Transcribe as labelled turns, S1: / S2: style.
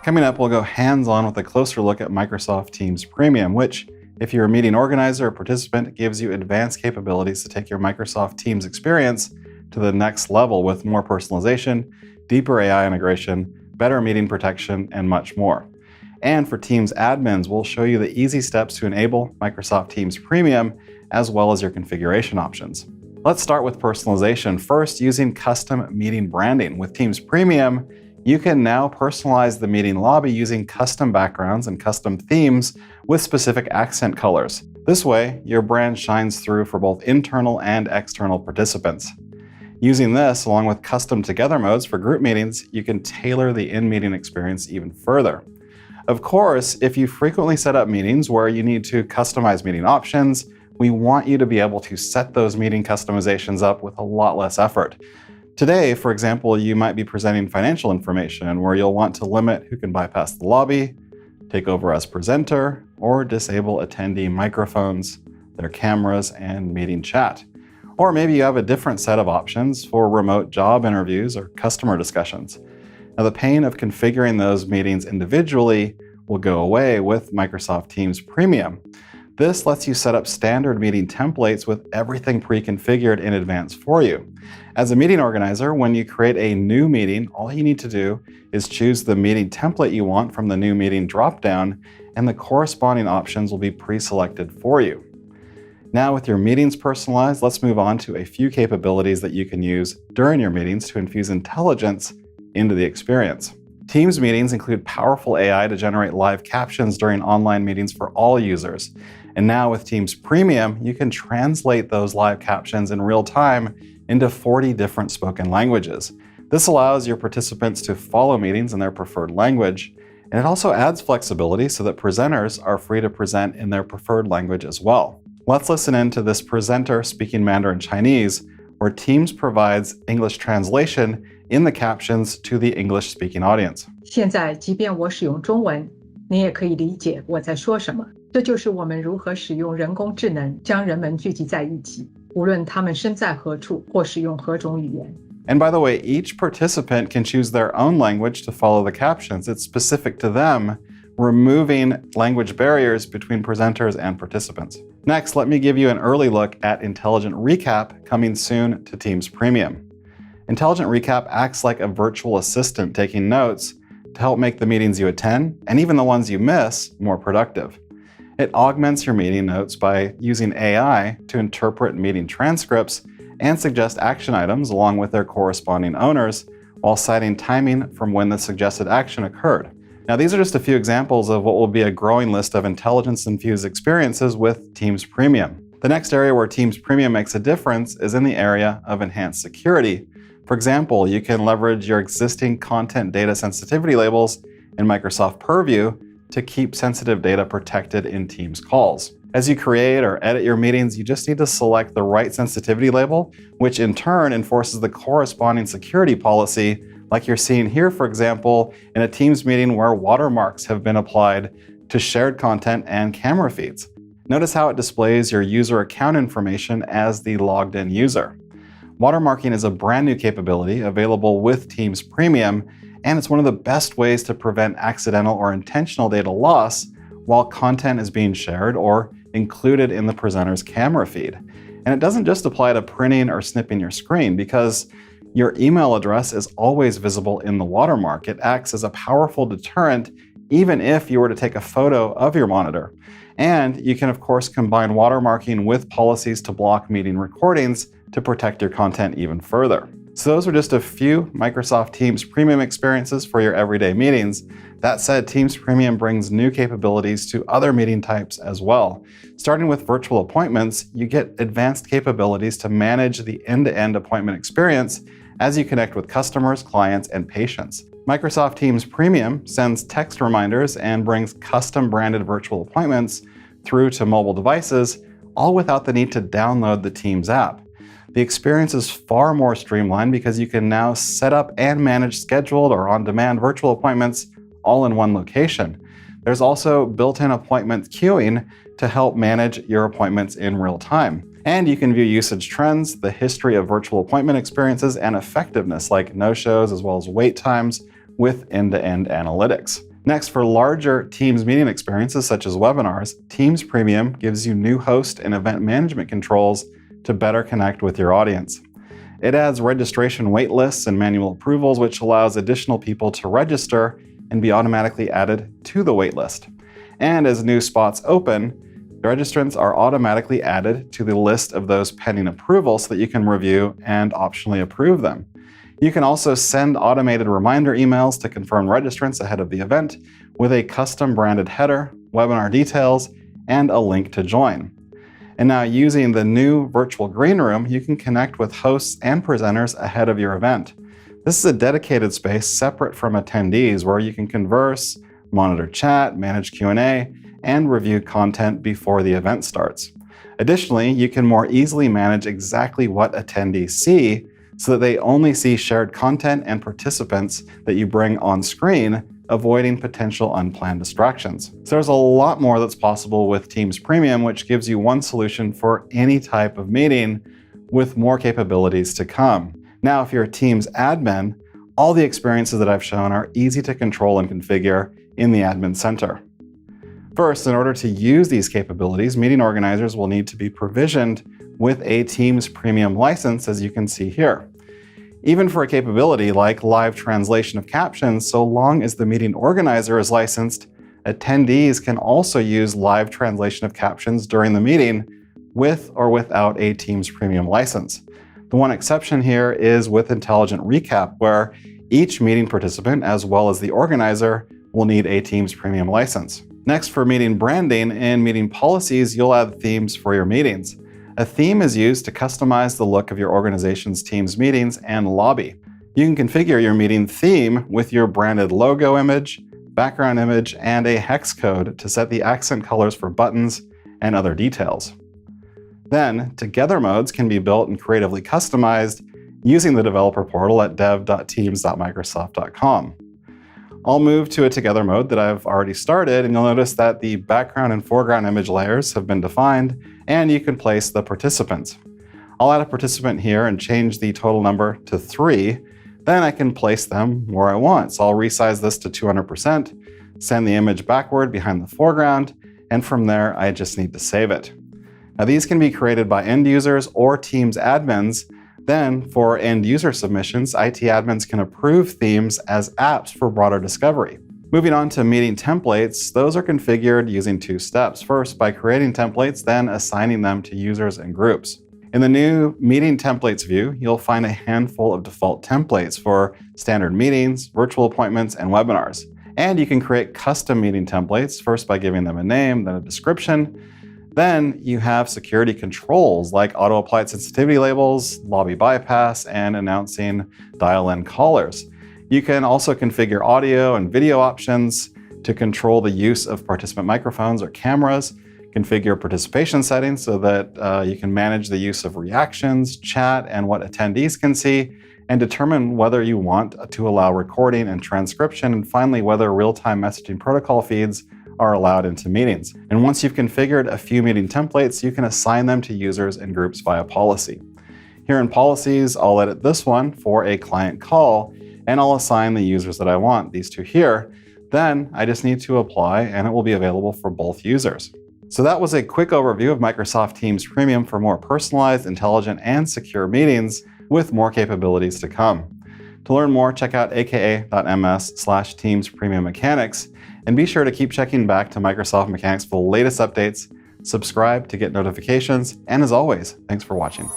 S1: Coming up, we'll go hands-on with a closer look at Microsoft Teams Premium, which, if you're a meeting organizer or participant, gives you advanced capabilities to take your Microsoft Teams experience to the next level with more personalization, deeper AI integration, better meeting protection, and much more. And for Teams admins, we'll show you the easy steps to enable Microsoft Teams Premium, as well as your configuration options. Let's start with personalization. First, using custom meeting branding. With Teams Premium, you can now personalize the meeting lobby using custom backgrounds and custom themes with specific accent colors. This way, your brand shines through for both internal and external participants. Using this, along with custom together modes for group meetings, you can tailor the in-meeting experience even further. Of course, if you frequently set up meetings where you need to customize meeting options, we want you to be able to set those meeting customizations up with a lot less effort. Today, for example, you might be presenting financial information where you'll want to limit who can bypass the lobby, take over as presenter, or disable attendee microphones, their cameras, and meeting chat. Or maybe you have a different set of options for remote job interviews or customer discussions. Now, the pain of configuring those meetings individually will go away with Microsoft Teams Premium. This lets you set up standard meeting templates with everything pre-configured in advance for you. As a meeting organizer, when you create a new meeting, all you need to do is choose the meeting template you want from the new meeting dropdown, and the corresponding options will be pre-selected for you. Now, with your meetings personalized, let's move on to a few capabilities that you can use during your meetings to infuse intelligence into the experience. Teams meetings include powerful AI to generate live captions during online meetings for all users. And now with Teams Premium, you can translate those live captions in real time into 40 different spoken languages. This allows your participants to follow meetings in their preferred language, and it also adds flexibility so that presenters are free to present in their preferred language as well. Let's listen in to this presenter speaking Mandarin Chinese, where Teams provides English translation in the captions to the English-speaking audience.
S2: 现在，即便我使用中文，你也可以理解我在说什么。这就是我们如何使用人工智能将人们聚集在一起，无论他们身在何处或使用何种语言。
S1: And by the way, each participant can choose their own language to follow the captions. It's specific to them, removing language barriers between presenters and participants. Next, let me give you an early look at Intelligent Recap coming soon to Teams Premium. Intelligent Recap acts like a virtual assistant taking notes to help make the meetings you attend, and even the ones you miss, more productive. It augments your meeting notes by using AI to interpret meeting transcripts and suggest action items along with their corresponding owners, while citing timing from when the suggested action occurred. Now, these are just a few examples of what will be a growing list of intelligence-infused experiences with Teams Premium. The next area where Teams Premium makes a difference is in the area of enhanced security. For example, you can leverage your existing content data sensitivity labels in Microsoft Purview to keep sensitive data protected in Teams calls. As you create or edit your meetings, you just need to select the right sensitivity label, which in turn enforces the corresponding security policy, like you're seeing here, for example, in a Teams meeting where watermarks have been applied to shared content and camera feeds. Notice how it displays your user account information as the logged in user. Watermarking is a brand new capability available with Teams Premium, and it's one of the best ways to prevent accidental or intentional data loss while content is being shared or included in the presenter's camera feed. And it doesn't just apply to printing or snipping your screen, because your email address is always visible in the watermark. It acts as a powerful deterrent even if you were to take a photo of your monitor. And you can, of course, combine watermarking with policies to block meeting recordings to protect your content even further. So those are just a few Microsoft Teams Premium experiences for your everyday meetings. That said, Teams Premium brings new capabilities to other meeting types as well. Starting with virtual appointments, you get advanced capabilities to manage the end-to-end appointment experience as you connect with customers, clients, and patients. Microsoft Teams Premium sends text reminders and brings custom branded virtual appointments through to mobile devices, all without the need to download the Teams app. The experience is far more streamlined because you can now set up and manage scheduled or on-demand virtual appointments all in one location. There's also built-in appointment queuing to help manage your appointments in real time. And you can view usage trends, the history of virtual appointment experiences, and effectiveness like no-shows as well as wait times with end-to-end analytics. Next, for larger Teams meeting experiences such as webinars, Teams Premium gives you new host and event management controls to better connect with your audience. It adds registration wait lists and manual approvals, which allows additional people to register and be automatically added to the wait list. And as new spots open, the registrants are automatically added to the list of those pending approval so that you can review and optionally approve them. You can also send automated reminder emails to confirm registrants ahead of the event with a custom branded header, webinar details, and a link to join. And now using the new virtual green room, you can connect with hosts and presenters ahead of your event. This is a dedicated space separate from attendees where you can converse, monitor chat, manage Q&A, and review content before the event starts. Additionally, you can more easily manage exactly what attendees see so that they only see shared content and participants that you bring on screen, avoiding potential unplanned distractions. So there's a lot more that's possible with Teams Premium, which gives you one solution for any type of meeting with more capabilities to come. Now, if you're a Teams admin, all the experiences that I've shown are easy to control and configure in the Admin Center. First, in order to use these capabilities, meeting organizers will need to be provisioned with a Teams Premium license, as you can see here. Even for a capability like live translation of captions, so long as the meeting organizer is licensed, attendees can also use live translation of captions during the meeting with or without a Teams Premium license. The one exception here is with Intelligent Recap, where each meeting participant, as well as the organizer, will need a Teams Premium license. Next, for meeting branding and meeting policies, you'll add themes for your meetings. A theme is used to customize the look of your organization's Teams meetings and lobby. You can configure your meeting theme with your branded logo image, background image, and a hex code to set the accent colors for buttons and other details. Then, Together modes can be built and creatively customized using the developer portal at dev.teams.microsoft.com. I'll move to a Together mode that I've already started, and you'll notice that the background and foreground image layers have been defined, and you can place the participants. I'll add a participant here and change the total number to 3. Then I can place them where I want. So I'll resize this to 200%, send the image backward behind the foreground, and from there, I just need to save it. Now, these can be created by end users or Teams admins. Then, for end user submissions, IT admins can approve themes as apps for broader discovery. Moving on to meeting templates, those are configured using 2 steps. First, by creating templates, then assigning them to users and groups. In the new Meeting Templates view, you'll find a handful of default templates for standard meetings, virtual appointments, and webinars. And you can create custom meeting templates, first by giving them a name, then a description. Then you have security controls like auto-applied sensitivity labels, lobby bypass, and announcing dial-in callers. You can also configure audio and video options to control the use of participant microphones or cameras, configure participation settings so that you can manage the use of reactions, chat, and what attendees can see, and determine whether you want to allow recording and transcription, and finally, whether real-time messaging protocol feeds are allowed into meetings. And once you've configured a few meeting templates, you can assign them to users and groups via policy. Here in policies, I'll edit this one for a client call, and I'll assign the users that I want, these 2 here. Then I just need to apply, and it will be available for both users. So that was a quick overview of Microsoft Teams Premium for more personalized, intelligent, and secure meetings with more capabilities to come. To learn more, check out aka.ms/Teams Premium Mechanics, and be sure to keep checking back to Microsoft Mechanics for the latest updates. Subscribe to get notifications, and as always, thanks for watching.